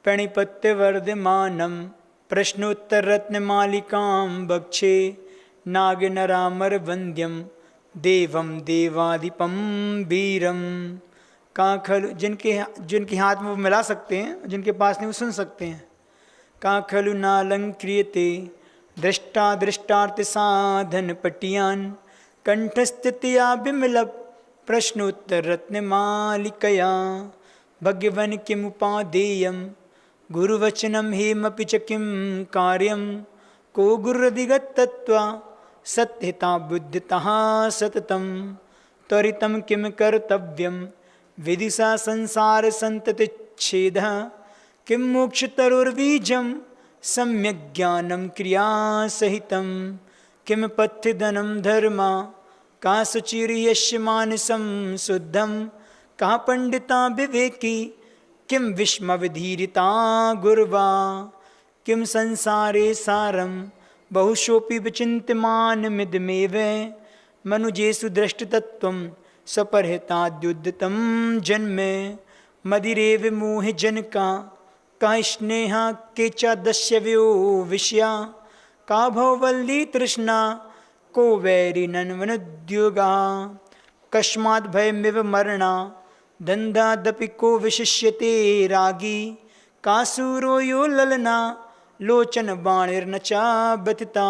प्रणिपत्यवर्धमानं प्रश्नोत्तररत्नमालिकां बक्षे नागनरामरवन्द्यं देवं देवाधिपं वीरम। कहाँ खलु जिनके हाथ में वो मिला सकते हैं, जिनके पास नहीं वो सुन सकते हैं। कहाँ खलु नालंक्रियते दृष्टा दृष्टार्थ साधन पटियान कंठस्थितिया विमलप प्रश्नोत्तर रत्नमालिकया भगवन किमुपादेयं गुरुवचनं हेमपि च किं कार्यं को गुरुरधिगतत्वा सत्यता बुद्धितः सततं त्वरितं किं कर्तव्यं विदिशा संसार संततिच्छेदः किं मोक्षतरुर्बीजं सम्यक् ज्ञानं क्रियासहितं किं पथ्यधनं धर्मा का सुचिर्यस्य मानसं शुद्धं का पंडिता विवेकी किं विस्मविधीरिता गुर्वा किं संसारे सारं बहुशोऽपि विचिन्त्यमानमिदमेव मनुजेषु दृष्टतत्त्वं सपरहिताद्युद्यतं जन्म मदिरेव मोहजनका का स्नेहा के च दस्यव्यो विषया का भववल्ली तृष्णा को वैरिनन्वनुद्योगा कस्माद् भयमिव मरणा दन्दादपि को विशिष्यते रागी का सूरो यो ललना लोचन बाणिर्न चा व्यथिता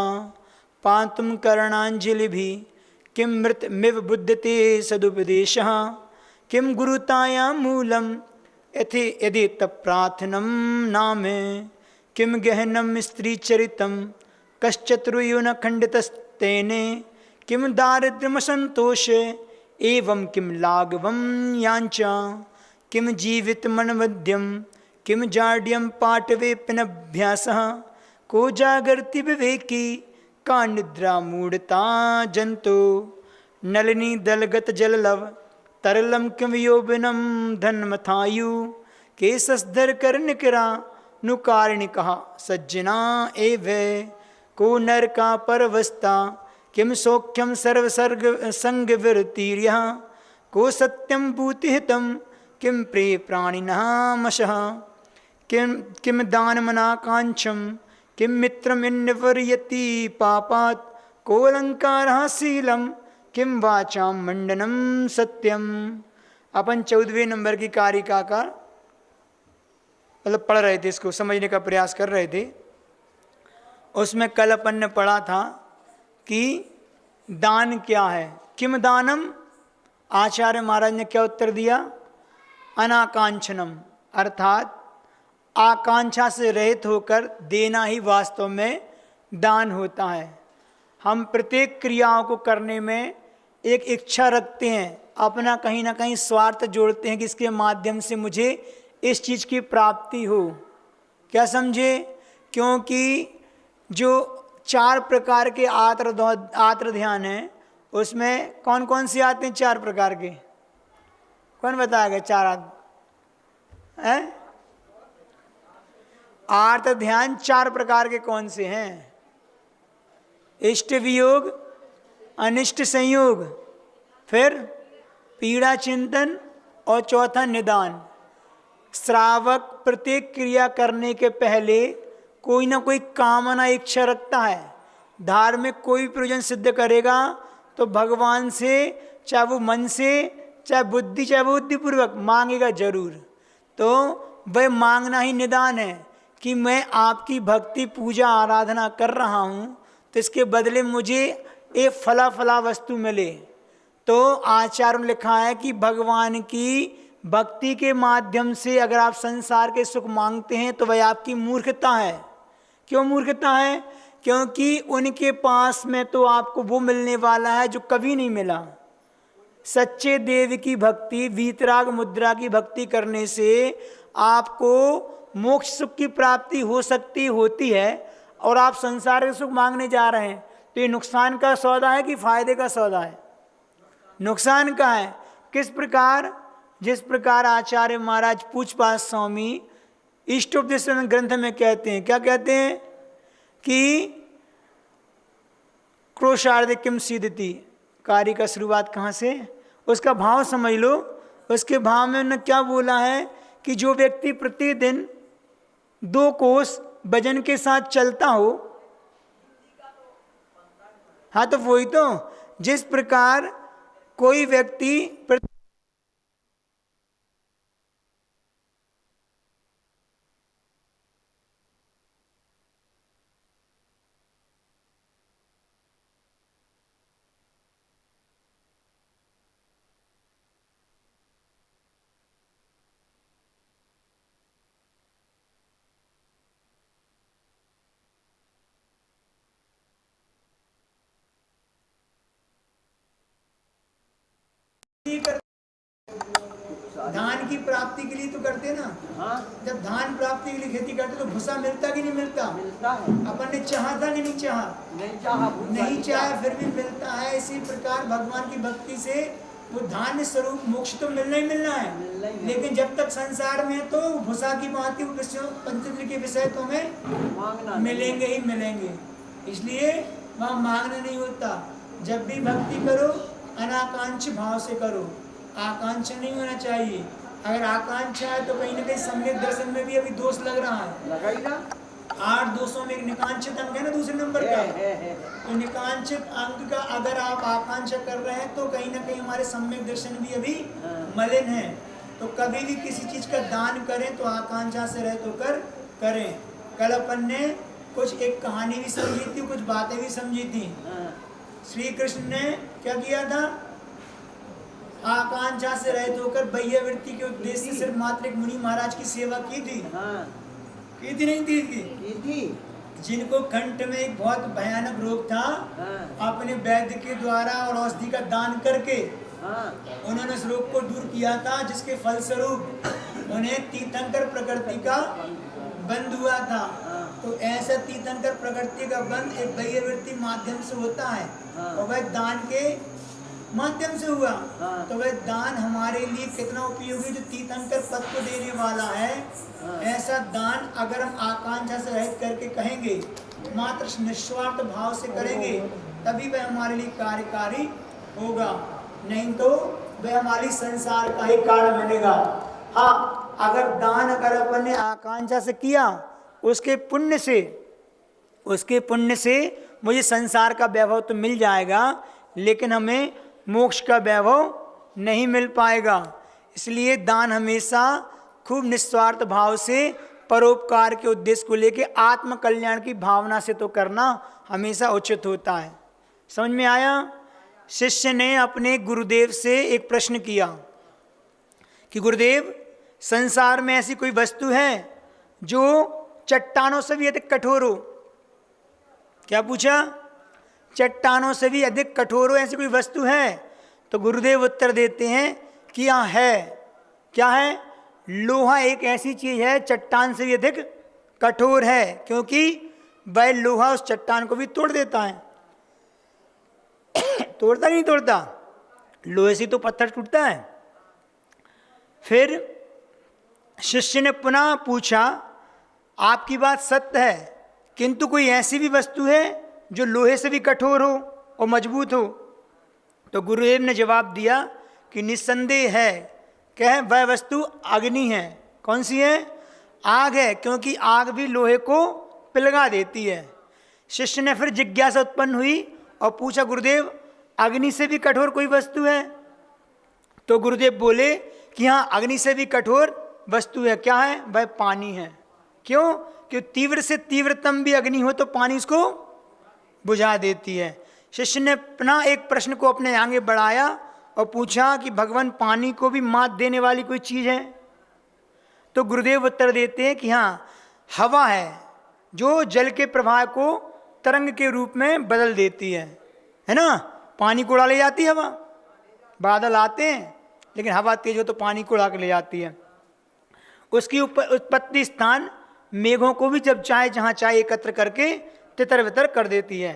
पातुं करणाञ्जलिभिः किं मृतमिव बुध्यते सदुपदेशः किं गुरुतायां मूलं यदि तत्प्रार्थनं नाम किं गहनं स्त्रीचरितं कश्चतुर्यो न खण्डितस्तेने किं दारिद्र्यमसन्तोष एवं किं लाघवं याञ्चा किं जीवितमनवद्यं किं जाड्यं पाटवेऽप्यनभ्यासः को जागर्ति विवेकी का निद्रा मूढ़ता जंतो नलिनी दलगत जललव तरलम किं यौवनम धन्मथायु केशस्धर कर निकरा नुकारिणी कहा सज्जना एव को नर का परवस्ता किं सौख्यम सर्वसर्ग संग विरतीर्य को सत्यम भूतिहितम किं प्रिय प्राणिनः मशः किं दानमनाकांक्षम किं मित्रमिन्नवर्यति पापात् को अलंकारः शीलम किं वाचां मंडनम सत्यम। अपन 14वें नंबर की कारिका का मतलब पढ़ रहे थे, इसको समझने का प्रयास कर रहे थे। उसमें कल अपन ने पढ़ा था कि दान क्या है। किम दानम, आचार्य महाराज ने क्या उत्तर दिया? अनाकांक्षनम, अर्थात आकांक्षा से रहित होकर देना ही वास्तव में दान होता है। हम प्रत्येक क्रियाओं को करने में एक इच्छा रखते हैं, अपना कहीं ना कहीं स्वार्थ जोड़ते हैं कि इसके माध्यम से मुझे इस चीज़ की प्राप्ति हो। क्या समझे? क्योंकि जो 4 प्रकार के आत्र ध्यान हैं उसमें कौन कौन से आते हैं? 4 प्रकार के कौन बताएगा? 4 हैं आर्त ध्यान 4 प्रकार के कौन से हैं? इष्ट वियोग, अनिष्ट संयोग, फिर पीड़ा चिंतन और चौथा निदान। श्रावक प्रत्येक क्रिया करने के पहले कोई ना कोई कामना इच्छा रखता है। धार्मिक कोई प्रयोजन सिद्ध करेगा तो भगवान से, चाहे वो मन से, चाहे बुद्धिपूर्वक मांगेगा जरूर। तो वह मांगना ही निदान है कि मैं आपकी भक्ति पूजा आराधना कर रहा हूँ तो इसके बदले मुझे एक फला वस्तु मिले। तो आचार्यों ने लिखा है कि भगवान की भक्ति के माध्यम से अगर आप संसार के सुख मांगते हैं तो वह आपकी मूर्खता है। क्यों मूर्खता है? क्योंकि उनके पास में तो आपको वो मिलने वाला है जो कभी नहीं मिला। सच्चे देव की भक्ति, वीतराग मुद्रा की भक्ति करने से आपको मोक्ष सुख की प्राप्ति हो सकती होती है, और आप संसार के सुख मांगने जा रहे हैं तो ये नुकसान का सौदा है कि फायदे का सौदा है? नुकसान का है। किस प्रकार? जिस प्रकार आचार्य महाराज पूछपाछ स्वामी इष्टोपदेश ग्रंथ में कहते हैं। क्या कहते हैं? कि क्रोशार्ध किम सिद्धति। कार्य का शुरुआत कहाँ से? उसका भाव समझ लो। उसके भाव में उन्होंने क्या बोला है कि जो व्यक्ति प्रतिदिन 2 कोस वजन के साथ चलता हो, हाँ तो वही तो, जिस प्रकार कोई व्यक्ति धान की प्राप्ति के लिए तो करते ना। हाँ। जब धान प्राप्ति के लिए खेती करते तो भूसा मिलता कि नहीं मिलता? मिलता है। अपन ने चाहा था कि नहीं चाहा? नहीं चाहा, फिर भी मिलता है। इसी प्रकार भगवान की भक्ति से वो धान्य स्वरूप मोक्ष तो मिलना ही मिलना है, लेकिन जब तक संसार में तो भूसा की भांति पंचतंत्र के विषय तो हमें मिलेंगे ही मिलेंगे। इसलिए वहाँ मांगना नहीं होता। जब भी भक्ति करो अनाकांक्ष भाव से करो, आकांक्षा नहीं होना चाहिए। अगर आकांक्षा है तो कहीं ना कहीं सम्यक दर्शन में भी अभी दोष लग रहा है। 8 दोषों में एक निकांक्षित अंग है ना दूसरे नंबर का। तो निकांक्षित अंग का अगर आप आकांक्षा कर रहे हैं तो कहीं ना कहीं हमारे सम्यक दर्शन भी अभी मलिन है। तो कभी भी किसी चीज का दान करें तो आकांक्षा से रहित होकर करें। कल अपन ने कुछ एक कहानी भी समझी थी, कुछ बातें भी समझी थी। श्री कृष्ण ने क्या किया था? आकांक्षा से रहित होकर बाह्य वृत्ति के उद्देश्य से सिर्फ मात्र एक मुनि महाराज की सेवा की थी। की थी नहीं थी? जिनको कंठ में एक बहुत भयानक रोग था, अपने वैद्य के द्वारा और औषधि का दान करके उन्होंने उस रोग को दूर किया था, जिसके फलस्वरूप उन्हें तीर्थंकर प्रकृति का बंध हुआ था। तो ऐसा तीर्थंकर प्रकृति का बंध एक बाह्य वृत्ति माध्यम से होता है और वह दान के माध्यम से हुआ। तो वह दान हमारे लिए कितना उपयोगी, जो तीर्थंकर पद को देने वाला है। ऐसा दान अगर हम आकांक्षा से रहित करके कहेंगे, मात्र निस्वार्थ भाव से करेंगे, तभी वह हमारे लिए कार्यकारी होगा, नहीं तो वह हमारी संसार का ही कारण बनेगा। हाँ, अगर दान अगर अपन ने आकांक्षा से किया, उसके पुण्य से मुझे संसार का वैभव तो मिल जाएगा, लेकिन हमें मोक्ष का वैभव नहीं मिल पाएगा। इसलिए दान हमेशा खूब निस्वार्थ भाव से परोपकार के उद्देश्य को लेके आत्म कल्याण की भावना से तो करना हमेशा उचित होता है। समझ में आया? शिष्य ने अपने गुरुदेव से एक प्रश्न किया कि गुरुदेव, संसार में ऐसी कोई वस्तु है जो चट्टानों से भी अधिक कठोर हो? क्या पूछा? चट्टानों से भी अधिक कठोर हो, ऐसी कोई वस्तु है? तो गुरुदेव उत्तर देते हैं कि हाँ है। क्या है? लोहा एक ऐसी चीज है चट्टान से भी अधिक कठोर है, क्योंकि वह लोहा उस चट्टान को भी तोड़ देता है। तोड़ता नहीं तोड़ता? लोहे से तो पत्थर टूटता है। फिर शिष्य ने पुनः पूछा, आपकी बात सत्य है, किंतु कोई ऐसी भी वस्तु है जो लोहे से भी कठोर हो और मजबूत हो? तो गुरुदेव ने जवाब दिया कि निस्संदेह है। क्या है? वह वस्तु अग्नि है। कौन सी है? आग है, क्योंकि आग भी लोहे को पिघला देती है। शिष्य ने फिर जिज्ञासा उत्पन्न हुई और पूछा, गुरुदेव अग्नि से भी कठोर कोई वस्तु है? तो गुरुदेव बोले कि हाँ, अग्नि से भी कठोर वस्तु है। क्या है? वह पानी है। क्यों? कि तीव्र से तीव्रतम भी अग्नि हो तो पानी उसको बुझा देती है। शिष्य ने पुनः एक प्रश्न को अपने आगे बढ़ाया और पूछा कि भगवान, पानी को भी मात देने वाली कोई चीज है? तो गुरुदेव उत्तर देते हैं कि हाँ, हवा है, जो जल के प्रवाह को तरंग के रूप में बदल देती है ना? पानी को उड़ा ले जाती है हवा। बादल आते हैं लेकिन हवा तेज हो तो पानी को उड़ा के ले जाती है। उसकी उत्पत्ति स्थान मेघों को भी जब चाहे जहाँ चाहे एकत्र करके तितर बितर कर देती है।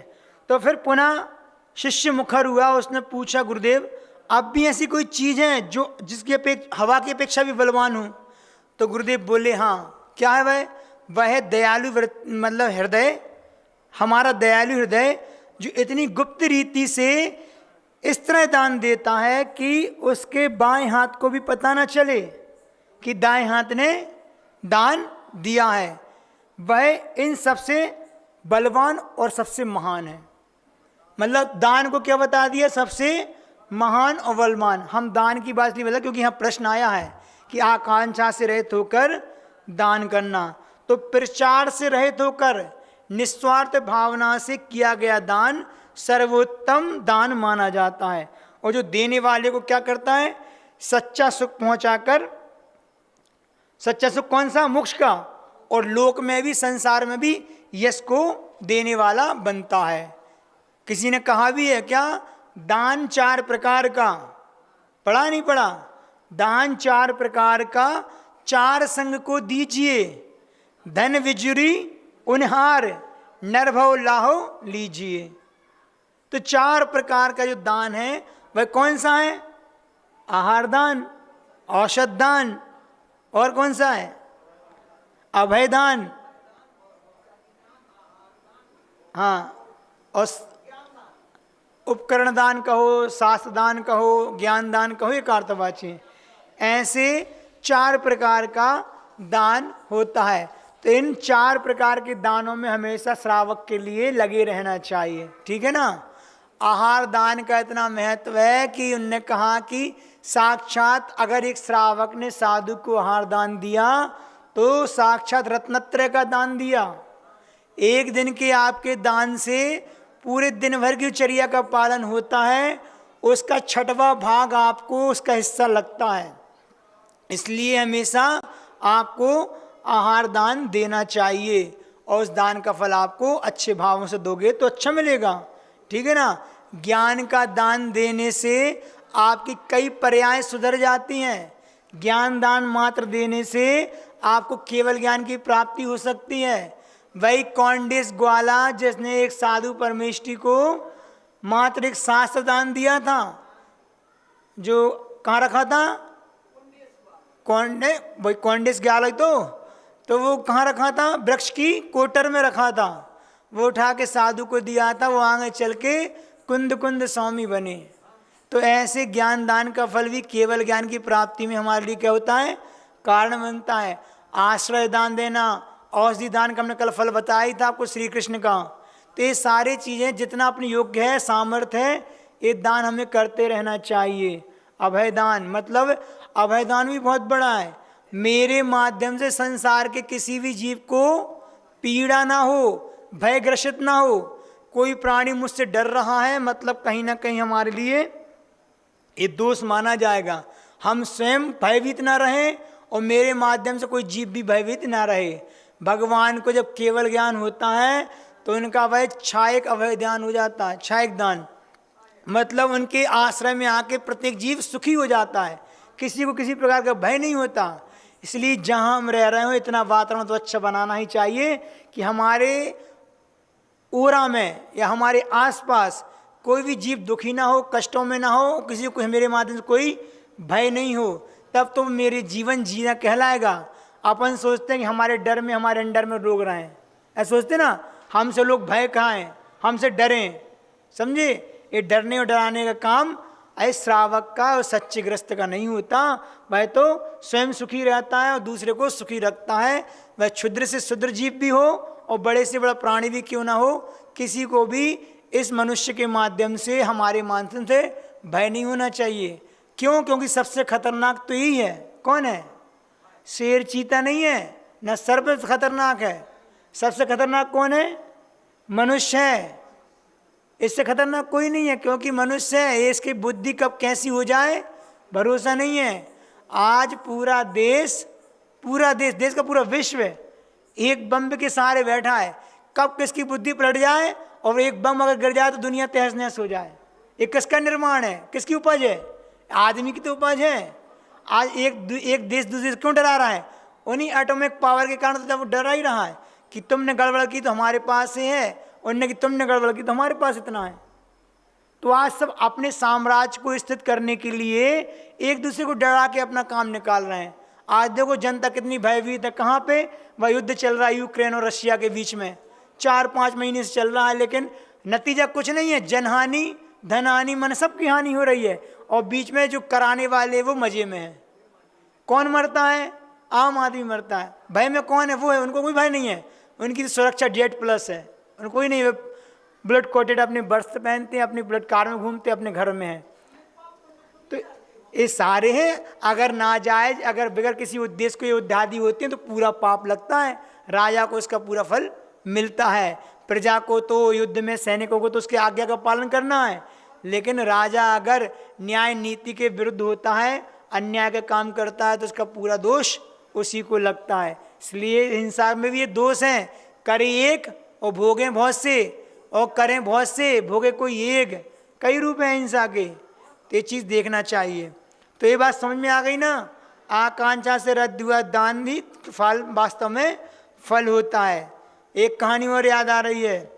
तो फिर पुनः शिष्य मुखर हुआ, उसने पूछा, गुरुदेव अब भी ऐसी कोई चीज़ है जो जिसकी हवा की अपेक्षा भी बलवान हो? तो गुरुदेव बोले, हाँ। क्या है वह? वह है दयालु मतलब हृदय, हमारा दयालु हृदय, जो इतनी गुप्त रीति से इस तरह दान देता है कि उसके बाएं हाथ को भी पता न चले कि दाएं हाथ ने दान दिया है। वह इन सबसे बलवान और सबसे महान है। मतलब दान को क्या बता दिया, सबसे महान और बलवान। हम दान की बात नहीं बता क्योंकि यहाँ प्रश्न आया है कि आकांक्षा से रहित होकर दान करना, तो प्रचार से रहित होकर निस्वार्थ भावना से किया गया दान सर्वोत्तम दान माना जाता है। और जो देने वाले को क्या करता है, सच्चा सुख पहुंचाकर, सच्चा सुख कौन सा, मोक्ष का, और लोक में भी संसार में भी यश को देने वाला बनता है। किसी ने कहा भी है क्या, दान 4 प्रकार का, पढ़ा नहीं पढ़ा, दान 4 प्रकार का, 4 संग को दीजिए, धन विजुरी उनहार, नरभव लाहो लीजिए। तो 4 प्रकार का जो दान है वह कौन सा है, आहार दान, औषध दान, और कौन सा है, अभय दान, हाँ, और उपकरण दान कहो, शास्त्र दान कहो, ज्ञान दान कहो, एक अर्थवाची। ऐसे 4 प्रकार का दान होता है। तो इन 4 प्रकार के दानों में हमेशा श्रावक के लिए लगे रहना चाहिए, ठीक है ना। आहार दान का इतना महत्व है कि उनने कहा कि साक्षात अगर एक श्रावक ने साधु को आहार दान दिया तो साक्षात रत्नत्रय का दान दिया। एक दिन के आपके दान से पूरे दिन भर की चर्या का पालन होता है, उसका 6वां भाग आपको उसका हिस्सा लगता है। इसलिए हमेशा आपको आहार दान देना चाहिए और उस दान का फल आपको अच्छे भावों से दोगे तो अच्छा मिलेगा, ठीक है ना। ज्ञान का दान देने से आपकी कई पर्याय सुधर जाती हैं। ज्ञान दान मात्र देने से आपको केवल ज्ञान की प्राप्ति हो सकती है। वही कौंडिस ग्वाला जिसने एक साधु परमेष्ठी को मात्र एक शास्त्र दान दिया था, जो कहाँ रखा था, वही कौंडिस ग्वाला तो वो कहाँ रखा था, वृक्ष की कोटर में रखा था। वो उठा के साधु को दिया था, वो आगे चल के कुंद कुंद स्वामी बने। तो ऐसे ज्ञान दान का फल भी केवल ज्ञान की प्राप्ति में हमारे लिए क्या होता है, कारण बनता है। आश्रय दान देना, औषधि दान का हमने कल फल बताया ही था आपको श्री कृष्ण का। तो ये सारी चीज़ें जितना अपनी योग्य है, सामर्थ्य है, ये दान हमें करते रहना चाहिए। अभय दान, मतलब अभय दान भी बहुत बड़ा है। मेरे माध्यम से संसार के किसी भी जीव को पीड़ा ना हो, भयग्रसित ना हो। कोई प्राणी मुझसे डर रहा है मतलब कहीं ना कहीं हमारे लिए ये दोष माना जाएगा। हम स्वयं भयभीत ना रहें और मेरे माध्यम से कोई जीव भी भयभीत ना रहे। भगवान को जब केवल ज्ञान होता है तो उनका वह छायक अभय दान हो जाता है। छायक दान मतलब उनके आश्रय में आके प्रत्येक जीव सुखी हो जाता है, किसी को किसी प्रकार का भय नहीं होता। इसलिए जहाँ हम रह रहे हो इतना वातावरण तो अच्छा बनाना ही चाहिए कि हमारे ओरा में या हमारे आसपास कोई भी जीव दुखी ना हो, कष्टों में ना हो, किसी को मेरे माध्यम से कोई भय नहीं हो, तब तो मेरे जीवन जीना कहलाएगा। अपन सोचते हैं कि हमारे डर में, हमारे अंडर में रोग रहे हैं, ऐसा सोचते ना, हमसे लोग भय खाएं, हमसे डरें, समझे। ये डरने और डराने का काम ऐसे श्रावक का और सच्चे ग्रस्त का नहीं होता। वह तो स्वयं सुखी रहता है और दूसरे को सुखी रखता है। वह क्षुद्र से क्षुद्र जीव भी हो और बड़े से बड़ा प्राणी भी क्यों ना हो, किसी को भी इस मनुष्य के माध्यम से, हमारे माध्यम से भय नहीं होना चाहिए। क्यों? क्योंकि सबसे खतरनाक तो यही है। कौन है? शेर चीता नहीं है, न सर्प खतरनाक है। सबसे खतरनाक कौन है? मनुष्य है। इससे खतरनाक कोई नहीं है, क्योंकि मनुष्य है। इसकी बुद्धि कब कैसी हो जाए भरोसा नहीं है। आज पूरा देश देश का पूरा विश्व एक बम के सहारे बैठा है। कब किसकी बुद्धि पलट जाए और एक बम अगर गिर जाए तो दुनिया तहस नहस हो जाए। ये किसका निर्माण है? किसकी उपज है? आदमी की तो उपज है। आज एक देश दूसरे से क्यों डरा रहा है? उन्हीं एटॉमिक पावर के कारण तो वो डरा ही रहा है कि तुमने गड़बड़ की तो हमारे पास से है, उनने कि तुमने गड़बड़ की तो हमारे पास इतना है। तो आज सब अपने साम्राज्य को स्थित करने के लिए एक दूसरे को डरा के अपना काम निकाल रहे हैं। आज देखो जनता कितनी भयभीत है। कहाँ पे? वह युद्ध चल रहा है यूक्रेन और रशिया के बीच में, 4-5 महीने से चल रहा है, लेकिन नतीजा कुछ नहीं है। जनहानि, धनहानि, मन सबकी हानि हो रही है और बीच में जो कराने वाले वो मजे में है। कौन मरता है? आम आदमी मरता है। भय में कौन है? वो है, उनको कोई भय नहीं है। उनकी तो सुरक्षा Z+ है, उनको कोई नहीं, ब्लड कोटेड अपने वस्त्र पहनते हैं, अपनी ब्लड कार में घूमते हैं, अपने घर में हैं। तो ये सारे हैं, अगर नाजायज, अगर बगैर किसी उद्देश्य को ये उद्यादि होते हैं तो पूरा पाप लगता है, राजा को इसका पूरा फल मिलता है। प्रजा को तो युद्ध में सैनिकों को तो उसके आज्ञा का पालन करना है, लेकिन राजा अगर न्याय नीति के विरुद्ध होता है, अन्याय का काम करता है, तो उसका पूरा दोष उसी को लगता है। इसलिए हिंसा में भी ये दोष हैं, करें एक और भोगें बहुत से, और करें बहुत से भोगे कोई एक, कई रूप हैं हिंसा के। तो ये चीज़ देखना चाहिए। तो ये बात समझ में आ गई ना, आकांक्षा से रद्द हुआ दान भी फल वास्तव में फल होता है। एक कहानी और याद आ रही है,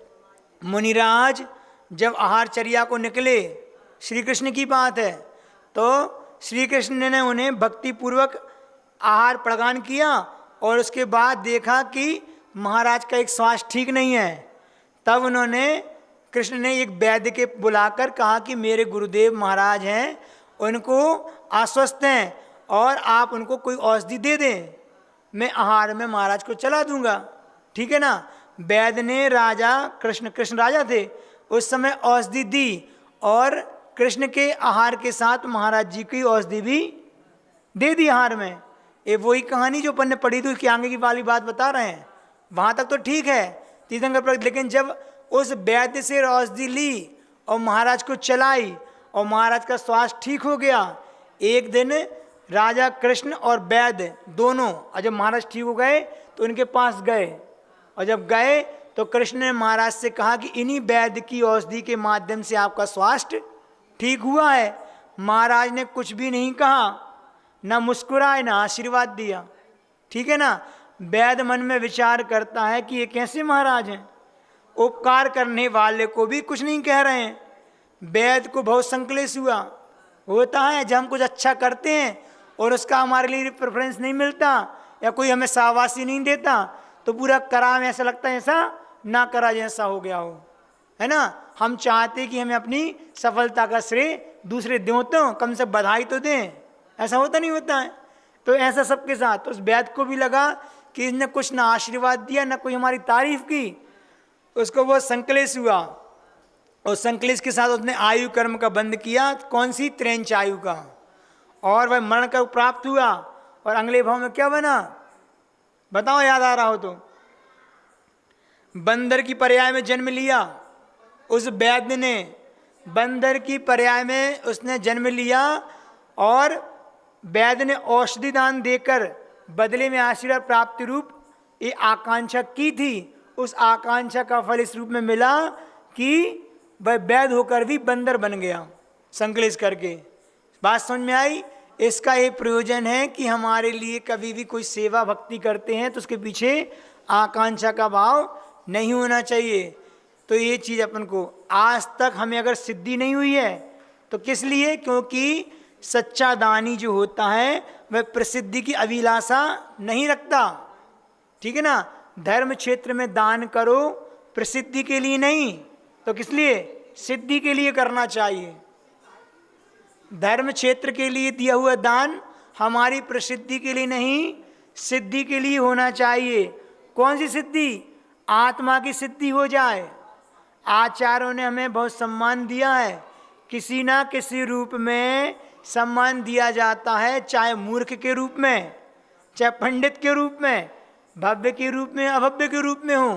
मुनिराज जब आहारचर्या को निकले, श्री कृष्ण की बात है, तो श्री कृष्ण ने उन्हें भक्तिपूर्वक आहार प्रदान किया, और उसके बाद देखा कि महाराज का एक स्वास्थ्य ठीक नहीं है। तब उन्होंने, कृष्ण ने एक वैद्य के बुलाकर कहा कि मेरे गुरुदेव महाराज हैं, उनको अस्वस्थ हैं, और आप उनको कोई औषधि दे दें, मैं आहार में महाराज को चला दूंगा, ठीक है ना। वैद्य ने राजा कृष्ण राजा थे उस समय औषधि दी, और कृष्ण के आहार के साथ महाराज जी की औषधि भी दे दी आहार में। ये वही कहानी जो अपन ने पढ़ी थी, उसकी आगे की वाली बात बता रहे हैं। वहाँ तक तो ठीक है तीर्थंकर पर, लेकिन जब उस वैद्य से औषधि ली और महाराज को चलाई और महाराज का स्वास्थ्य ठीक हो गया, एक दिन राजा कृष्ण और वैद्य दोनों, और जब महाराज ठीक हो गए तो उनके पास गए, और जब गए तो कृष्ण ने महाराज से कहा कि इन्हीं वैद्य की औषधि के माध्यम से आपका स्वास्थ्य ठीक हुआ है। महाराज ने कुछ भी नहीं कहा, ना मुस्कुराए, ना आशीर्वाद दिया, ठीक है ना। वैद्य मन में विचार करता है कि ये कैसे महाराज हैं, उपकार करने वाले को भी कुछ नहीं कह रहे हैं। वैद्य को बहुत संकलेश हुआ, होता है जब हम कुछ अच्छा करते हैं और उसका हमारे लिए प्रेफरेंस नहीं मिलता, या कोई हमें शाबाशी नहीं देता, तो पूरा करा में ऐसा लगता है ऐसा ना करा जैसा हो गया हो, है ना। हम चाहते कि हमें अपनी सफलता का श्रेय दूसरे दें, तो कम से बधाई तो दें, ऐसा होता नहीं होता है। तो ऐसा सबके साथ, तो उस वैद्य को भी लगा कि इसने कुछ ना आशीर्वाद दिया, ना कोई हमारी तारीफ की, उसको वो संकलेश हुआ, और संकलेश के साथ उसने आयु कर्म का बंध किया। कौन सी? त्रेंच आयु का, और वह मरण कर प्राप्त हुआ। और अगले भाव में क्या बना बताओ, याद आ रहा हो तो? बंदर की पर्याय में जन्म लिया उस वैद्य ने, बंदर की पर्याय में उसने जन्म लिया, और वैद्य ने औषधि दान देकर बदले में आशीर्वाद प्राप्ति रूप ये आकांक्षा की थी। उस आकांक्षा का फल इस रूप में मिला कि वह वैद्य होकर भी बंदर बन गया संकलेश करके। बात समझ में आई? इसका ये प्रयोजन है कि हमारे लिए कभी भी कोई सेवा भक्ति करते हैं तो उसके पीछे आकांक्षा का भाव नहीं होना चाहिए। तो ये चीज़ अपन को आज तक हमें अगर सिद्धि नहीं हुई है तो किस लिए? क्योंकि सच्चा दानी जो होता है वह प्रसिद्धि की अभिलाषा नहीं रखता, ठीक है ना। धर्म क्षेत्र में दान करो प्रसिद्धि के लिए नहीं, तो किस लिए? सिद्धि के लिए करना चाहिए। धर्म क्षेत्र के लिए दिया हुआ दान हमारी प्रसिद्धि के लिए नहीं, सिद्धि के लिए होना चाहिए। कौन सी सिद्धि? आत्मा की सिद्धि हो जाए। आचार्यों ने हमें बहुत सम्मान दिया है, किसी ना किसी रूप में सम्मान दिया जाता है, चाहे मूर्ख के रूप में, चाहे पंडित के रूप में, भव्य के रूप में, अभव्य के रूप में हो।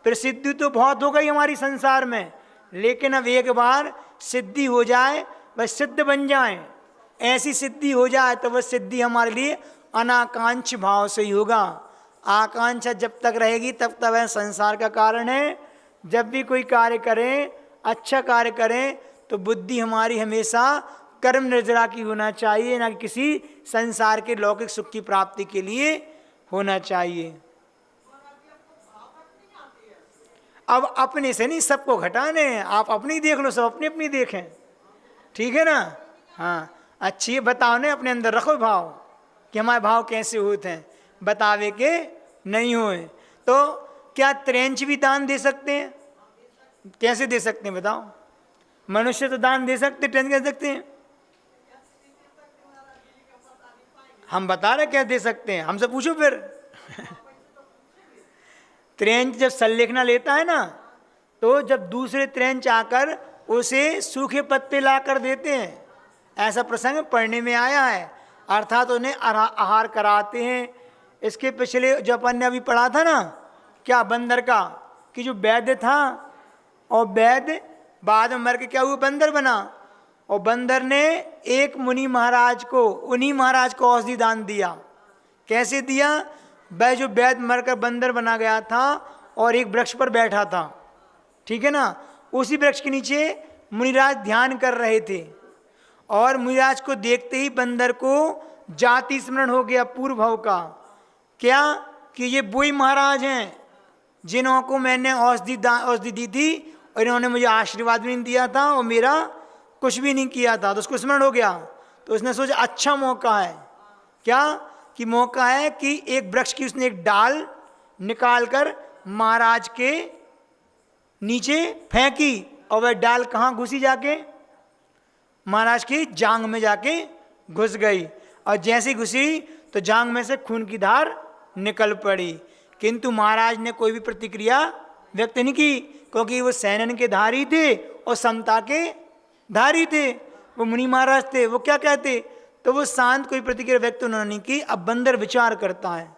प्रसिद्धि तो बहुत हो गई हमारी संसार में, लेकिन अब एक बार सिद्धि हो जाए, वह सिद्ध बन जाए, ऐसी सिद्धि हो जाए तो वह सिद्धि हमारे लिए अनाकांक्ष भाव से ही होगा। आकांक्षा जब तक रहेगी तब तक वह संसार का कारण है। जब भी कोई कार्य करें, अच्छा कार्य करें, तो बुद्धि हमारी हमेशा कर्म निर्जरा की होना चाहिए, ना कि किसी संसार के लौकिक सुख की प्राप्ति के लिए होना चाहिए। अब अपने से नहीं, सबको घटाने हैं। आप अपनी देख लो, सब अपनी अपनी देखें, ठीक है ना। हाँ, अच्छी बताओ ने अपने अंदर रखो भाव कि हमारे भाव कैसे होते हैं, बतावे के नहीं हुए। तो क्या त्रेंच भी दान दे सकते हैं? कैसे दे सकते हैं बताओ? मनुष्य तो दान दे सकते, ट्रेंच कैसे सकते हैं? हम बता रहे क्या दे सकते हैं, हमसे पूछो फिर। त्रेंच जब संलेखना लेता है ना, तो जब दूसरे त्रेंच आकर उसे सूखे पत्ते ला कर देते हैं, ऐसा प्रसंग पढ़ने में आया है। अर्थात उन्हें आहार कराते हैं। इसके पिछले जो अपन ने अभी पढ़ा था ना, क्या बंदर का, कि जो वैद्य था और वैद्य बाद में मर के क्या हुआ, बंदर बना, और बंदर ने एक मुनि महाराज को, उन्हीं महाराज को औषधि दान दिया। कैसे दिया? वह जो वैद्य मरकर बंदर बना गया था और एक वृक्ष पर बैठा था, ठीक है ना, उसी वृक्ष के नीचे मुनिराज ध्यान कर रहे थे, और मुनिराज को देखते ही बंदर को जाति स्मरण हो गया पूर्व भाव का। क्या? कि ये वही महाराज हैं जिन्हों को मैंने औषधि दी थी और इन्होंने मुझे आशीर्वाद भी नहीं दिया था और मेरा कुछ भी नहीं किया था। तो उसको स्मरण हो गया, तो उसने सोचा अच्छा मौका है। क्या? कि मौका है कि एक वृक्ष की उसने एक डाल निकालकर महाराज के नीचे फेंकी, और वह डाल कहाँ घुसी? जाके महाराज की जांघ में जाके घुस गई, और जैसे घुसी तो जांघ में से खून की धार निकल पड़ी। किंतु महाराज ने कोई भी प्रतिक्रिया व्यक्त नहीं की, क्योंकि वो सैनन के धारी थे और समता के धारी थे, वो मुनि महाराज थे। वो क्या कहते? तो वो शांत, कोई प्रतिक्रिया व्यक्त उन्होंने नहीं की। अब बंदर विचार करता है।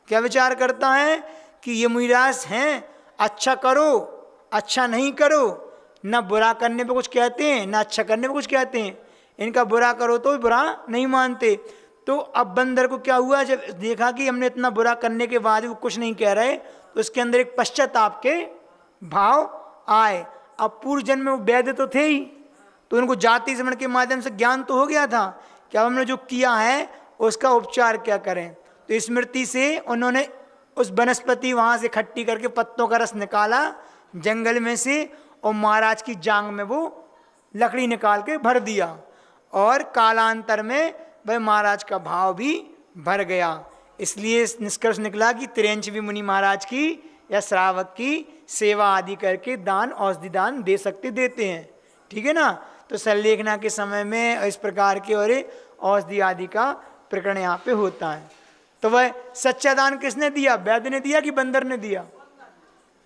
क्या विचार करता है? कि ये मुनिराज हैं, अच्छा करो अच्छा नहीं करो, ना बुरा करने पे कुछ कहते हैं ना अच्छा करने पे कुछ कहते हैं, इनका बुरा करो तो बुरा नहीं मानते। तो अब बंदर को क्या हुआ, जब देखा कि हमने इतना बुरा करने के बाद वो कुछ नहीं कह रहे, तो उसके अंदर एक पश्चाताप के भाव आए। अब पूर्व जन्म में वो वैद्य तो थे ही, तो उनको जाति स्मरण के माध्यम से ज्ञान तो हो गया था कि अब हमने जो किया है उसका उपचार क्या करें। तो स्मृति से उन्होंने उस वनस्पति वहाँ से इकट्ठी करके पत्तों का रस निकाला जंगल में से, और महाराज की जांघ में वो लकड़ी निकाल के भर दिया, और कालांतर में वह महाराज का भाव भी भर गया। इसलिए निष्कर्ष निकला कि त्रेंच भी मुनि महाराज की या श्रावक की सेवा आदि करके दान, औषधि दान दे सकते, देते हैं, ठीक है ना। तो संलेखना के समय में इस प्रकार के और औषधि आदि का प्रकरण यहाँ पे होता है। तो वह सच्चा दान किसने दिया? वैद्य ने दिया कि बंदर ने दिया?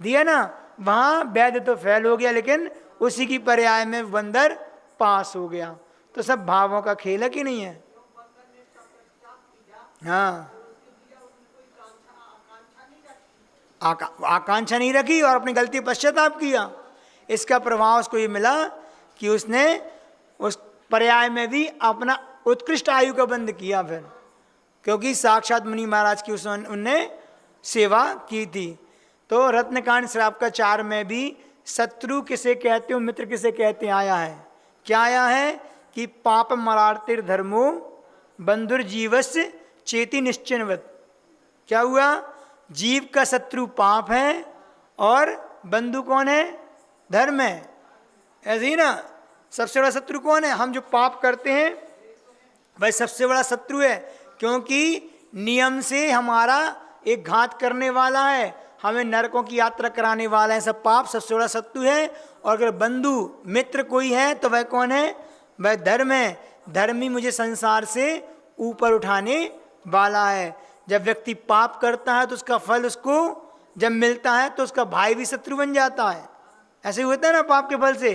दिया ना। वहाँ वैद्य तो फेल हो गया, लेकिन उसी की पर्याय में बंदर पास हो गया। तो सब भावों का खेल है कि नहीं है? हाँ, आकांक्षा नहीं रखी और अपनी गलती पश्चाताप किया। इसका प्रभाव उसको ये मिला कि उसने उस पर्याय में भी अपना उत्कृष्ट आयु का बंद किया फिर, क्योंकि साक्षात मुनि महाराज की उनने सेवा की थी। तो रत्नकांड श्राप का 4 में भी शत्रु किसे कहते हो मित्र किसे कहते हैं आया है। क्या आया है? कि पाप मरार्तिर धर्मो बंधुर जीवस्य चेति निश्चिनवत। क्या हुआ? जीव का शत्रु पाप है और बंधु कौन है? धर्म है। ऐसे ही ना, सबसे बड़ा शत्रु कौन है? हम जो पाप करते हैं वह सबसे बड़ा शत्रु है, क्योंकि नियम से हमारा एक घात करने वाला है, हमें नरकों की यात्रा कराने वाला है। सब पाप सबसे बड़ा शत्रु है। और अगर बंधु मित्र कोई है तो वह कौन है? वह धर्म है। धर्म ही मुझे संसार से ऊपर उठाने वाला है। जब व्यक्ति पाप करता है तो उसका फल उसको जब मिलता है तो उसका भाई भी शत्रु बन जाता है। ऐसे ही होता है ना पाप के फल से।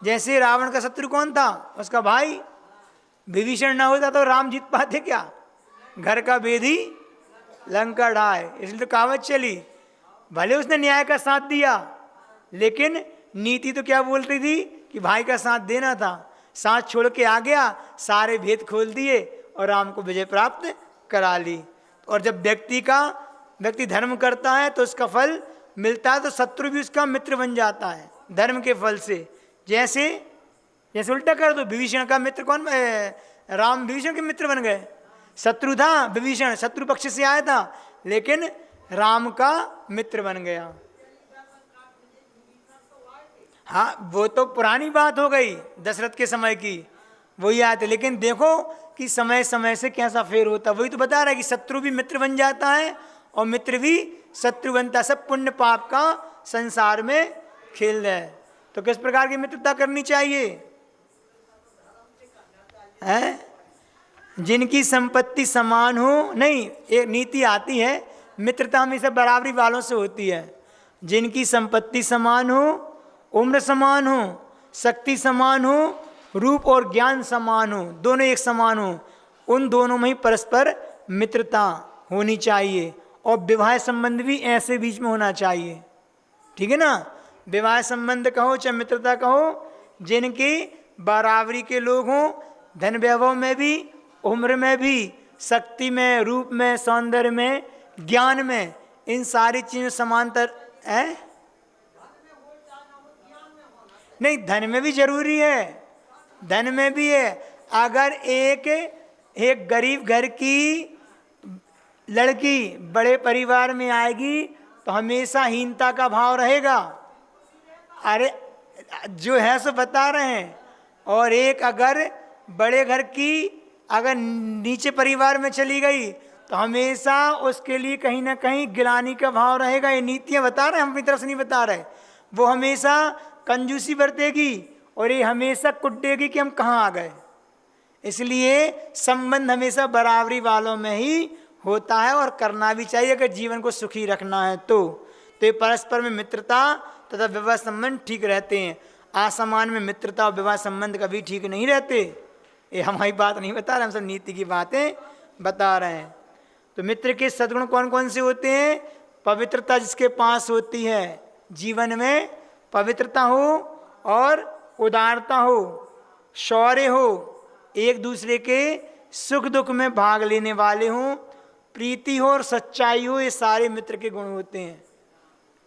जैसे रावण का शत्रु कौन था? उसका भाई विभीषण। ना होता तो राम जीत पाते क्या? घर का भेदी लंका ढाए। इसलिए तो कहावत चली, भले उसने न्याय का साथ दिया लेकिन नीति तो क्या बोलती थी कि भाई का साथ देना था। साथ छोड़ के आ गया, सारे भेद खोल दिए और राम को विजय प्राप्त करा ली। और जब व्यक्ति धर्म करता है तो उसका फल मिलता है, तो शत्रु भी उसका मित्र बन जाता है धर्म के फल से। जैसे उल्टा कर दो, विभीषण का मित्र कौन? राम विभीषण के मित्र बन गए। शत्रु था विभीषण, शत्रु पक्ष से आया था, लेकिन राम का मित्र बन गया। हाँ, वो तो पुरानी बात हो गई, दशरथ के समय की, वही आते। लेकिन देखो कि समय समय से कैसा फेर होता। वही तो बता रहा है कि शत्रु भी मित्र बन जाता है और मित्र भी शत्रु बनता है। सब पुण्य पाप का संसार में खेल है। तो किस प्रकार की मित्रता करनी चाहिए? है जिनकी संपत्ति समान हो। नहीं, एक नीति आती है, मित्रता हमेशा बराबरी वालों से होती है। जिनकी संपत्ति समान हो, उम्र समान हो, शक्ति समान हो, रूप और ज्ञान समान हो, दोनों एक समान हो, उन दोनों में ही परस्पर मित्रता होनी चाहिए। और विवाह संबंध भी ऐसे बीच में होना चाहिए, ठीक है ना। विवाह संबंध कहो चाहे मित्रता कहो, जिनके बराबरी के लोग हों, धन वैभव में भी, उम्र में भी, शक्ति में, रूप में, सौंदर्य में, ज्ञान में, इन सारी चीजों समांतर है। नहीं, धन में भी जरूरी है, धन में भी है। अगर एक गरीब घर की लड़की बड़े परिवार में आएगी तो हमेशा हीनता का भाव रहेगा। अरे जो है सो बता रहे हैं। और एक अगर बड़े घर की अगर नीचे परिवार में चली गई तो हमेशा उसके लिए कहीं ना कहीं गिलानी का भाव रहेगा। ये नीतियाँ बता रहे हैं, हम अपनी तरफ से नहीं बता रहे। वो हमेशा कंजूसी बरतेगी और ये हमेशा कुटेगी कि हम कहाँ आ गए। इसलिए संबंध हमेशा बराबरी वालों में ही होता है और करना भी चाहिए अगर जीवन को सुखी रखना है तो ये परस्पर में मित्रता तथा विवाह संबंध ठीक रहते हैं। असमान में मित्रता और विवाह संबंध कभी ठीक नहीं रहते। ये हमारी बात नहीं बता रहे, हम सब नीति की बातें बता रहे हैं। तो मित्र के सद्गुण कौन कौन से होते हैं? पवित्रता जिसके पास होती है, जीवन में पवित्रता हो और उदारता हो, शौर्य हो, एक दूसरे के सुख दुख में भाग लेने वाले हों, प्रीति हो और सच्चाई हो, ये सारे मित्र के गुण होते हैं।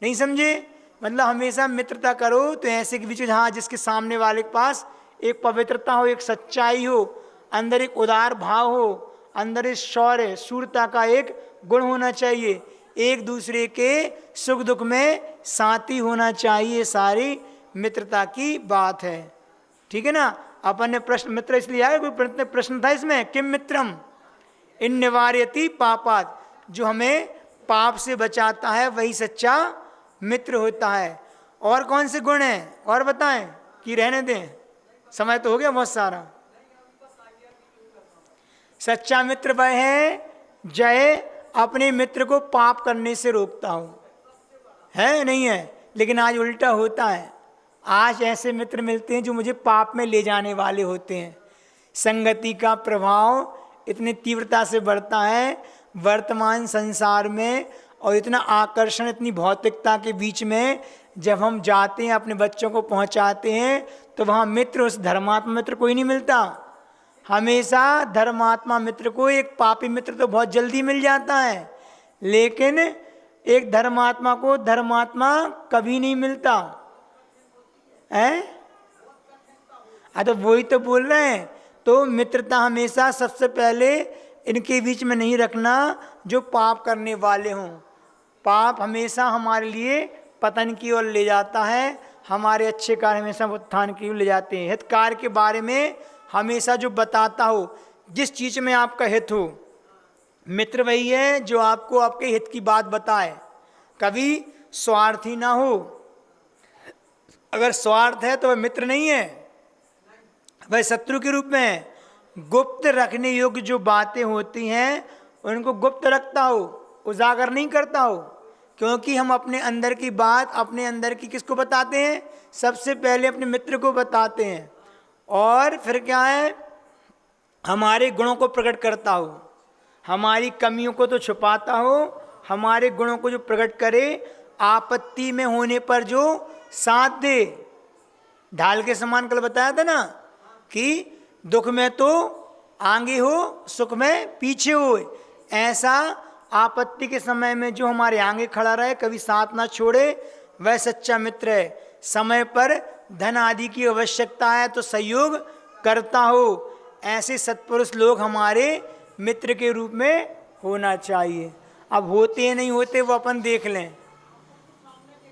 नहीं समझे? मतलब हमेशा मित्रता करो तो ऐसे के बीच में जहाँ जिसके सामने वाले के पास एक पवित्रता हो, एक सच्चाई हो, अंदर एक उदार भाव हो, अंदर एक शौर्य शूरता का एक गुण होना चाहिए, एक दूसरे के सुख दुख में साथी होना चाहिए। सारी मित्रता की बात है, ठीक है ना। अपन ने प्रश्न मित्र इसलिए आया, कोई प्रश्न था इसमें, किम मित्रम इन निवार्यति पापात, जो हमें पाप से बचाता है वही सच्चा मित्र होता है। और कौन से गुण हैं और बताएं कि रहने दें, समय तो हो गया बहुत सारा। सच्चा मित्र वह है जय अपने मित्र को पाप करने से रोकता हो, है नहीं है? लेकिन आज उल्टा होता है, आज ऐसे मित्र मिलते हैं जो मुझे पाप में ले जाने वाले होते हैं। संगति का प्रभाव इतनी तीव्रता से बढ़ता है वर्तमान संसार में, और इतना आकर्षण, इतनी भौतिकता के बीच में जब हम जाते हैं, अपने बच्चों को पहुंचाते हैं, तो वहाँ मित्र, उस धर्मात्मा मित्र कोई नहीं मिलता। हमेशा धर्मात्मा मित्र को, एक पापी मित्र तो बहुत जल्दी मिल जाता है, लेकिन एक धर्मात्मा को धर्मात्मा कभी नहीं मिलता है। तो वही तो बोल रहे हैं। तो मित्रता हमेशा सबसे पहले इनके बीच में नहीं रखना जो पाप करने वाले हों। पाप हमेशा हमारे लिए पतन की ओर ले जाता है, हमारे अच्छे कार्य हमेशा उत्थान की ओर ले जाते हैं। हित कार्य के बारे में हमेशा जो बताता हो, जिस चीज़ में आपका हित हो, मित्र वही है जो आपको आपके हित की बात बताए, कभी स्वार्थी ना हो। अगर स्वार्थ है तो वह मित्र नहीं है, वह शत्रु के रूप में है। गुप्त रखने योग्य जो बातें होती हैं उनको गुप्त रखता हो, उजागर नहीं करता हो, क्योंकि हम अपने अंदर की बात, अपने अंदर की किसको बताते हैं? सबसे पहले अपने मित्र को बताते हैं। और फिर क्या है? हमारे गुणों को प्रकट करता हो, हमारी कमियों को तो छुपाता हो, हमारे गुणों को जो प्रकट करे, आपत्ति में होने पर जो साथ दे। ढाल के समान कल बताया था ना कि दुख में तो आगे हो, सुख में पीछे हो। ऐसा आपत्ति के समय में जो हमारे आगे खड़ा रहे, कभी साथ ना छोड़े, वह सच्चा मित्र है। समय पर धन आदि की आवश्यकता है तो सहयोग करता हो, ऐसे सत्पुरुष लोग हमारे मित्र के रूप में होना चाहिए। अब होते नहीं होते वो अपन देख लें।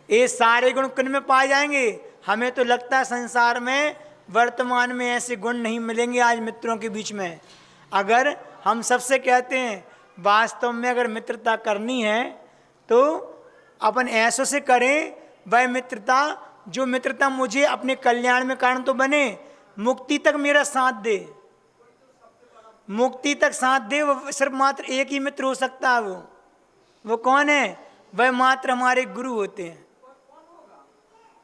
ये सारे गुण किन में पाए जाएंगे? हमें तो लगता है संसार में वर्तमान में ऐसे गुण नहीं मिलेंगे आज मित्रों के बीच में। अगर हम सबसे कहते हैं वास्तव में अगर मित्रता करनी है तो अपन ऐसों से करें, वह मित्रता जो मित्रता मुझे अपने कल्याण में कारण तो बने, मुक्ति तक मेरा साथ दे, मुक्ति तक साथ दे। वो सिर्फ मात्र एक ही मित्र हो सकता है। वो कौन है? वह मात्र हमारे गुरु होते हैं।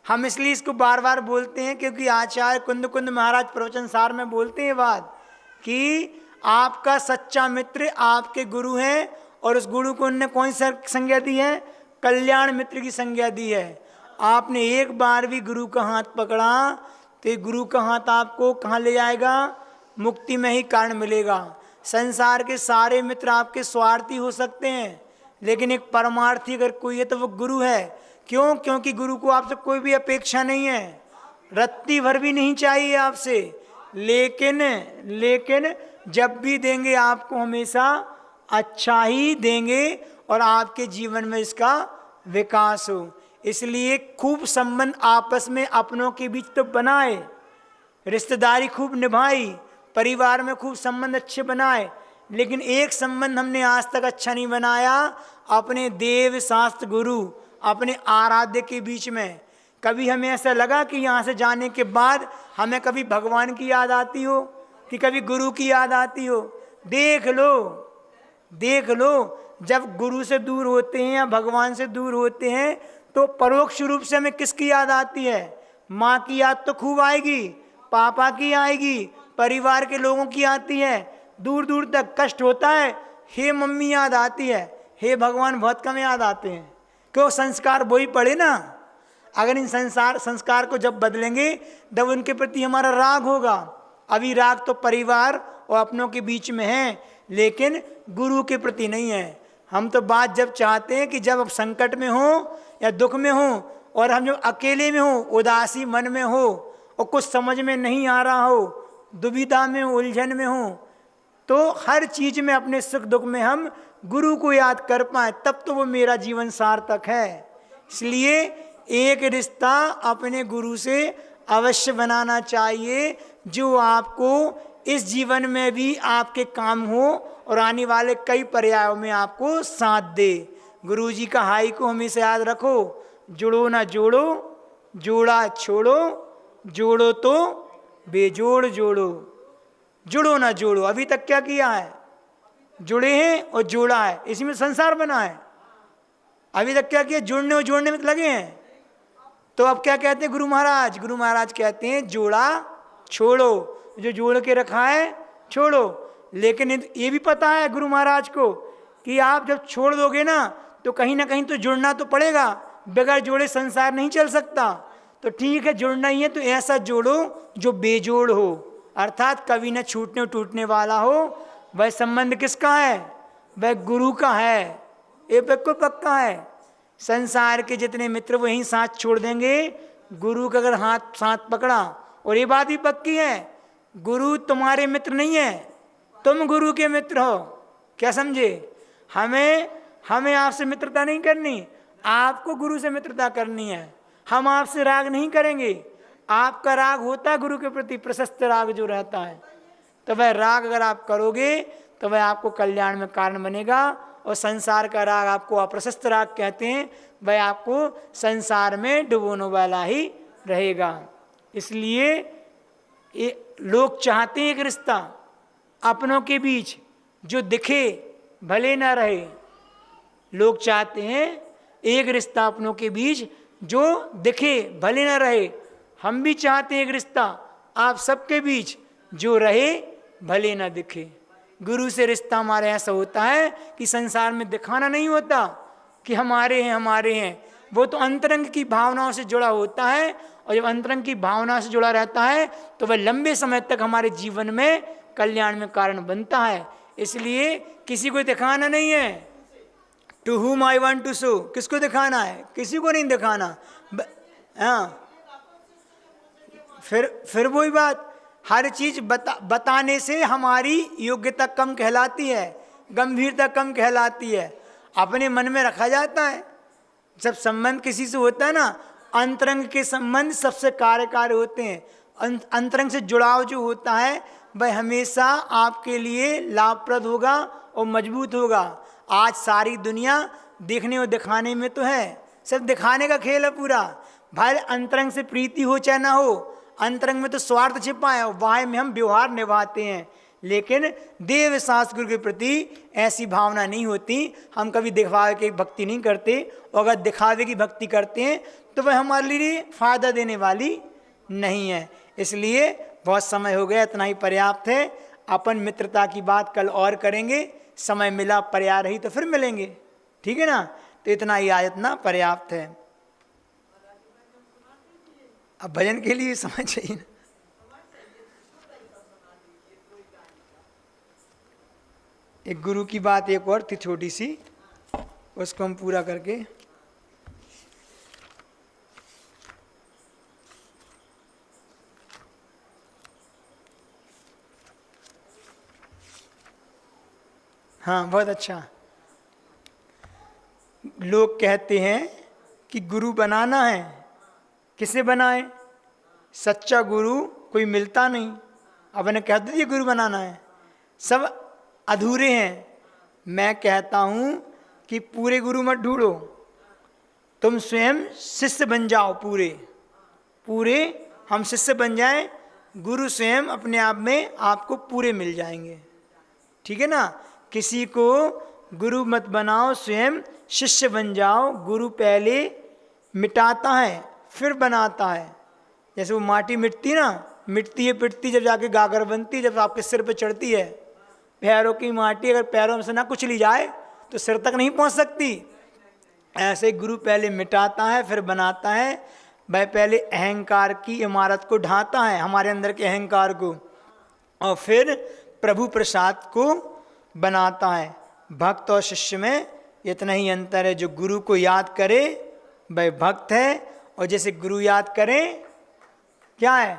हम इसलिए इसको बार बार बोलते हैं क्योंकि आचार्य कुंद कुंद महाराज प्रवचन सार में बोलते हैं बात कि आपका सच्चा मित्र आपके गुरु हैं, और उस गुरु को उन्होंने कौन सी संज्ञा दी है? कल्याण मित्र की संज्ञा दी है। आपने एक बार भी गुरु का हाथ पकड़ा तो ये गुरु का हाथ आपको कहाँ ले जाएगा? मुक्ति में ही कारण मिलेगा। संसार के सारे मित्र आपके स्वार्थी हो सकते हैं, लेकिन एक परमार्थी अगर कोई है तो वो गुरु है। क्यों? क्योंकि गुरु को आपसे कोई भी अपेक्षा नहीं है, रत्ती भर भी नहीं चाहिए आपसे, लेकिन जब भी देंगे आपको हमेशा अच्छा ही देंगे और आपके जीवन में इसका विकास हो। इसलिए खूब संबंध आपस में अपनों के बीच तो बनाए, रिश्तेदारी खूब निभाई, परिवार में खूब संबंध अच्छे बनाए, लेकिन एक संबंध हमने आज तक अच्छा नहीं बनाया अपने देव शास्त्र गुरु, अपने आराध्य के बीच में। कभी हमें ऐसा लगा कि यहाँ से जाने के बाद हमें कभी भगवान की याद आती हो कि कभी गुरु की याद आती हो? देख लो, जब गुरु से दूर होते हैं या भगवान से दूर होते हैं तो परोक्ष रूप से हमें किसकी याद आती है? माँ की याद तो खूब आएगी, पापा की आएगी, परिवार के लोगों की आती है, दूर दूर तक कष्ट होता है, हे मम्मी याद आती है, हे भगवान बहुत कम याद आते हैं। क्यों? संस्कार वही पड़े ना। अगर इन संस्कार को जब बदलेंगे तब उनके प्रति हमारा राग होगा। अभी राग तो परिवार और अपनों के बीच में है, लेकिन गुरु के प्रति नहीं है। हम तो बात जब चाहते हैं कि जब संकट में हो या दुख में हो और हम जब अकेले में हो, उदासी मन में हो और कुछ समझ में नहीं आ रहा हो, दुविधा में हो, उलझन में हो, तो हर चीज में अपने सुख दुख में हम गुरु को याद कर पाए, तब तो वो मेरा जीवन सार्थक है। इसलिए एक रिश्ता अपने गुरु से अवश्य बनाना चाहिए जो आपको इस जीवन में भी आपके काम हो और आने वाले कई पर्यायों में आपको साथ दे। गुरु जी का हाई को हमेशा याद रखो, जुड़ो ना जोड़ो, जोड़ा छोड़ो, जोड़ो तो बेजोड़ जोड़ो, जुड़ो ना जोड़ो। अभी तक क्या किया है? जुड़े हैं और जोड़ा है, इसी में संसार बना है। अभी तक क्या किया? जुड़ने और जोड़ने में लगे हैं। तो अब क्या कहते हैं गुरु महाराज? गुरु महाराज कहते हैं जोड़ा छोड़ो, जो जोड़ के रखा है छोड़ो। लेकिन ये भी पता है गुरु महाराज को कि आप जब छोड़ दोगे ना तो कहीं तो जुड़ना तो पड़ेगा, बगैर जोड़े संसार नहीं चल सकता। तो ठीक है, जुड़ना ही है तो ऐसा जोड़ो जो बेजोड़ हो, अर्थात कभी न छूटने टूटने वाला हो। वह संबंध किसका है? वह गुरु का है, ये बिल्कुल पक्का है। संसार के जितने मित्र वहीं साथ छोड़ देंगे, गुरु का अगर साथ पकड़ा। और ये बात भी पक्की है, गुरु तुम्हारे मित्र नहीं है, तुम गुरु के मित्र हो। क्या समझे? हमें आपसे मित्रता नहीं करनी, आपको गुरु से मित्रता करनी है। हम आपसे राग नहीं करेंगे। आपका राग होता है गुरु के प्रति, प्रशस्त राग जो रहता है, तो वह राग अगर आप करोगे तो वह आपको कल्याण में कारण बनेगा। और संसार का राग आपको अप्रशस्त राग कहते हैं, वह आपको संसार में डुबोने वाला ही रहेगा। इसलिए लोग चाहते हैं एक रिश्ता अपनों के बीच जो दिखे भले ना रहे। लोग चाहते हैं एक रिश्ता अपनों के बीच जो दिखे भले ना रहे। हम भी चाहते हैं एक रिश्ता आप सबके बीच जो रहे भले ना दिखे। गुरु से रिश्ता हमारे ऐसा होता है कि संसार में दिखाना नहीं होता कि हमारे हैं। वो तो अंतरंग की भावनाओं से जुड़ा होता है, और जब अंतरंग की भावना से जुड़ा रहता है तो वह लंबे समय तक हमारे जीवन में कल्याण में कारण बनता है। इसलिए किसी को दिखाना नहीं है। To whom I want to show, किसको दिखाना है? किसी को नहीं दिखाना। हाँ, फिर वही बात, हर चीज बताने से हमारी योग्यता कम कहलाती है, गंभीरता कम कहलाती है, अपने मन में रखा जाता है। जब संबंध किसी से होता है ना, अंतरंग के संबंध सबसे कार्यकारी होते हैं। अंतरंग से जुड़ाव जो होता है वह हमेशा आपके लिए लाभप्रद होगा और मजबूत होगा। आज सारी दुनिया देखने और दिखाने में तो है, सिर्फ दिखाने का खेल है पूरा। भाई अंतरंग से प्रीति हो चाहे ना हो, अंतरंग में तो स्वार्थ छिपा है, वाह में हम व्यवहार निभाते हैं। लेकिन देव शास्त्र गुरु के प्रति ऐसी भावना नहीं होती। हम कभी दिखावे की भक्ति नहीं करते, और अगर दिखावे की भक्ति करते हैं तो वह हमारे लिए फायदा देने वाली नहीं है। इसलिए बहुत समय हो गया, इतना ही पर्याप्त है। अपन मित्रता की बात कल और करेंगे, समय मिला पर्याय रही तो फिर मिलेंगे, ठीक है ना। तो इतना ही आज इतना पर्याप्त है। अब भजन के लिए समय चाहिए ना। एक गुरु की बात एक और थी छोटी सी, उसको हम पूरा करके हाँ बहुत अच्छा। लोग कहते हैं कि गुरु बनाना है, किसे बनाए? सच्चा गुरु कोई मिलता नहीं। अब इन्हें कह दीजिए गुरु बनाना है, सब अधूरे हैं। मैं कहता हूँ कि पूरे गुरु मत ढूंढो, तुम स्वयं शिष्य बन जाओ। पूरे हम शिष्य बन जाएं, गुरु स्वयं अपने आप में आपको पूरे मिल जाएंगे, ठीक है ना। किसी को गुरु मत बनाओ, स्वयं शिष्य बन जाओ। गुरु पहले मिटाता है फिर बनाता है। जैसे वो माटी मिटती ना, मिटती है पिटती, जब जाके गागर बनती है, जब आपके सिर पे चढ़ती है। पैरों की माटी अगर पैरों से ना कुचली जाए तो सिर तक नहीं पहुंच सकती। ऐसे गुरु पहले मिटाता है फिर बनाता है। वह पहले अहंकार की इमारत को ढाता है, हमारे अंदर के अहंकार को, और फिर प्रभु प्रसाद को बनाता है। भक्त और शिष्य में इतना ही अंतर है। जो गुरु को याद करे वह भक्त है, और जैसे गुरु याद करें क्या है,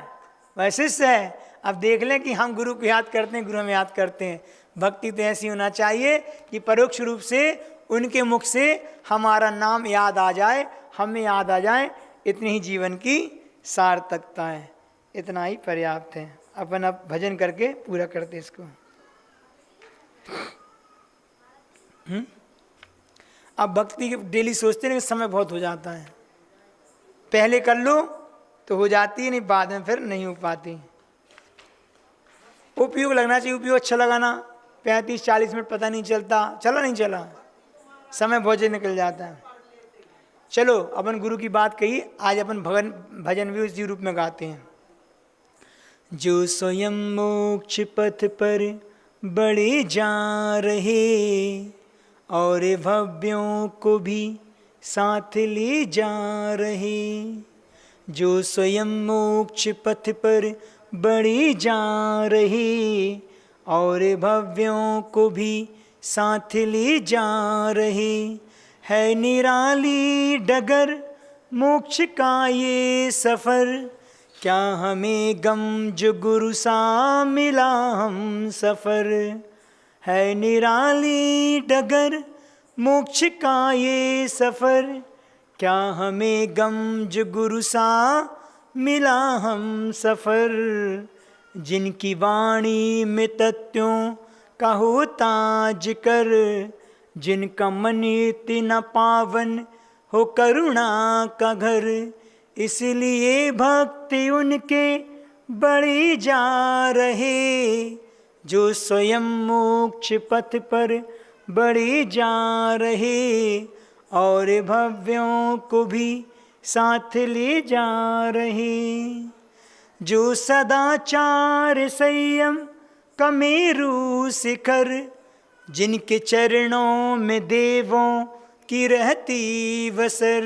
वह शिष्य है। अब देख लें कि हम गुरु को याद करते हैं, गुरु हम याद करते हैं। भक्ति तो ऐसी होना चाहिए कि परोक्ष रूप से उनके मुख से हमारा नाम याद आ जाए, हमें याद आ जाए। इतनी ही जीवन की सार्थकता है, इतना ही पर्याप्त है। अपन अब भजन करके पूरा करते इसको। अब भक्ति के डेली सोचते हैं कि समय बहुत हो जाता है, पहले कर लो तो हो जाती है, नहीं बाद में फिर नहीं हो पाती। उपयोग लगना चाहिए, उपयोग अच्छा लगाना। 35-40 मिनट पता नहीं चलता, चला नहीं चला, समय बहुत निकल जाता है। चलो अपन गुरु की बात कही, आज अपन भजन भी उसी रूप में गाते हैं। जो स्वयं मोक्ष पथ पर बढ़े जा रहे, और भव्यों को भी साथ ले जा रहे। जो स्वयं मोक्ष पथ पर बढ़े जा रहे, और भव्यों को भी साथ ले जा रहे। है निराली डगर मोक्ष का ये सफ़र, क्या हमें गम जो गुरु सा मिला हम सफ़र। है निराली डगर मोक्ष का ये सफ़र, क्या हमें गम जो गुरु सा मिला हम सफ़र। जिनकी वाणी में तत्वों का होता जिकर, जिनका मन इतना पावन हो करुणा का घर। इसलिए भक्ति उनके बढ़े जा रहे, जो स्वयं मोक्ष पथ पर बढ़े जा रहे, और भव्यों को भी साथ ले जा रहे। जो सदाचार संयम का मेरु शिखर, जिनके चरणों में देवों की रहती बसर।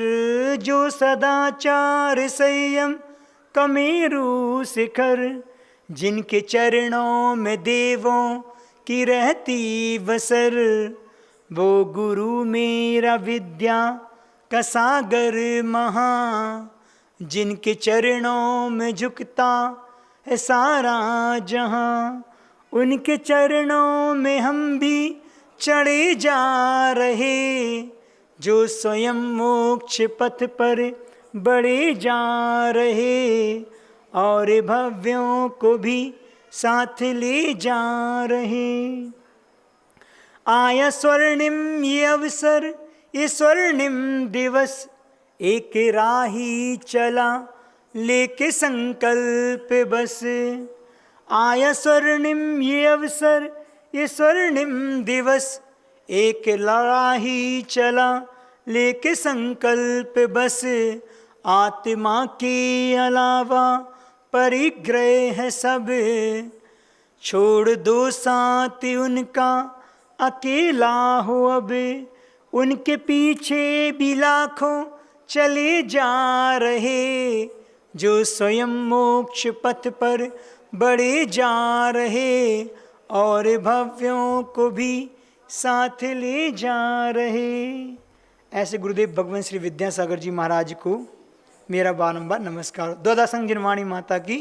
जो सदाचार संयम का मेरु शिखर, जिनके चरणों में देवों की रहती बसर। वो गुरु मेरा विद्या का सागर महा, जिनके चरणों में झुकता है सारा जहां। उनके चरणों में हम भी चढ़े जा रहे, जो स्वयं मोक्ष पथ पर बढ़े जा रहे, और भव्यों को भी साथ ले जा रहे। आया स्वर्णिम ये अवसर, ये स्वर्णिम दिवस, एक राही चला लेके संकल्प बस। आया स्वर्णिम ये अवसर, ये स्वर्णिम दिवस, एक लड़ा ही चला लेके संकल्प बस, आत्मा के अलावा परिग्रह है सब, छोड़ दो साथ उनका अकेला हो अब, उनके पीछे भी लाखों चले जा रहे, जो स्वयं मोक्ष पथ पर बढ़े जा रहे, और भव्यों को भी साथ ले जा रहे। ऐसे गुरुदेव भगवान श्री विद्यासागर जी महाराज को मेरा बारंबार नमस्कार। द्वादश संघ जिनवाणी माता की